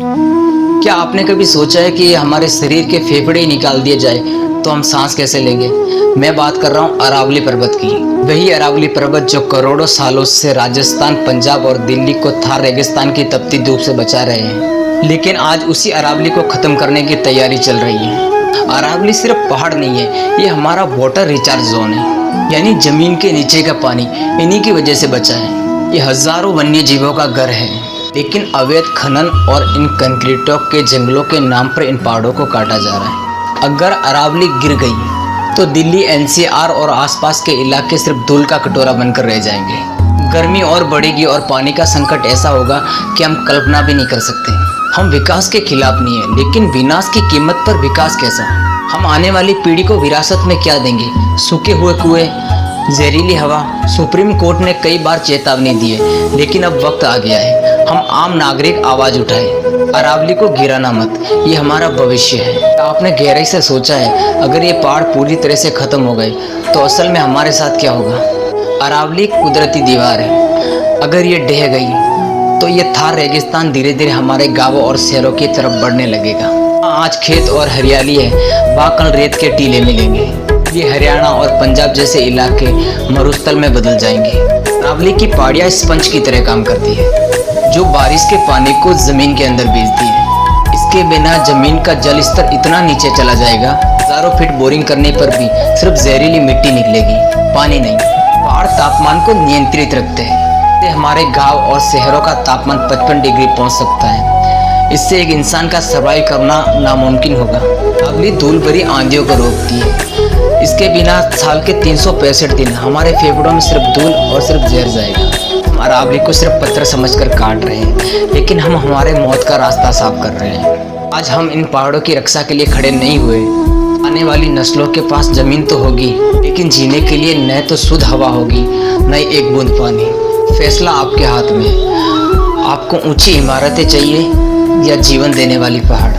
क्या आपने कभी सोचा है कि हमारे शरीर के फेफड़े ही निकाल दिए जाए तो हम सांस कैसे लेंगे? मैं बात कर रहा हूँ अरावली पर्वत की। वही अरावली पर्वत जो करोड़ों सालों से राजस्थान, पंजाब और दिल्ली को थार रेगिस्तान की तपती धूप से बचा रहे हैं, लेकिन आज उसी अरावली को खत्म करने की तैयारी चल रही है। अरावली सिर्फ पहाड़ नहीं है, ये हमारा वाटर रिचार्ज जोन है, यानी जमीन के नीचे का पानी इन्हीं की वजह से बचा है। ये हजारों वन्य जीवों का घर है, लेकिन अवैध खनन और इन कंक्रीटों के जंगलों के नाम पर इन पहाड़ों को काटा जा रहा है। अगर अरावली गिर गई तो दिल्ली, एनसीआर और आसपास के इलाके सिर्फ धूल का कटोरा बनकर रह जाएंगे। गर्मी और बढ़ेगी और पानी का संकट ऐसा होगा कि हम कल्पना भी नहीं कर सकते। हम विकास के खिलाफ नहीं है, लेकिन विनाश की कीमत पर विकास कैसा? हम आने वाली पीढ़ी को विरासत में क्या देंगे? सूखे हुए कुएं, जहरीली हवा। सुप्रीम कोर्ट ने कई बार चेतावनी दी है, लेकिन अब वक्त आ गया है हम आम नागरिक आवाज उठाए। अरावली को गिराना मत, ये हमारा भविष्य है। आपने गहराई से सोचा है, अगर ये पहाड़ पूरी तरह से खत्म हो गए तो असल में हमारे साथ क्या होगा? अरावली एक कुदरती दीवार है, अगर ये ढह गई तो ये थार रेगिस्तान धीरे धीरे हमारे गांवों और शहरों की तरफ बढ़ने लगेगा। आज खेत और हरियाली है, वहाँ कल रेत के टीले मिलेंगे। ये हरियाणा और पंजाब जैसे इलाके मरुस्थल में बदल जाएंगे। अरावली की पहाड़ियाँ स्पंज की तरह काम करती है, जो बारिश के पानी को जमीन के अंदर भेजती है। इसके बिना जमीन का जल स्तर इतना नीचे चला जाएगा, हजारों फीट बोरिंग करने पर भी सिर्फ जहरीली मिट्टी निकलेगी, पानी नहीं। पहाड़ तापमान को नियंत्रित रखते हैं, इससे हमारे गांव और शहरों का तापमान 55 डिग्री पहुंच सकता है। इससे एक इंसान का सर्वाइव करना नामुमकिन होगा। अगली धूल भरी आंधियों को रोकती है। इसके बिना साल के 365 दिन हमारे फेफड़ों में सिर्फ धूल और सिर्फ जहर जाएगा। हम अरावली को सिर्फ पत्थर समझकर काट रहे हैं, लेकिन हम हमारे मौत का रास्ता साफ कर रहे हैं। आज हम इन पहाड़ों की रक्षा के लिए खड़े नहीं हुए, आने वाली नस्लों के पास जमीन तो होगी, लेकिन जीने के लिए न तो शुद्ध हवा होगी, न ही एक बूंद पानी। फैसला आपके हाथ में। आपको ऊंची इमारतें चाहिए या जीवन देने वाली पहाड़?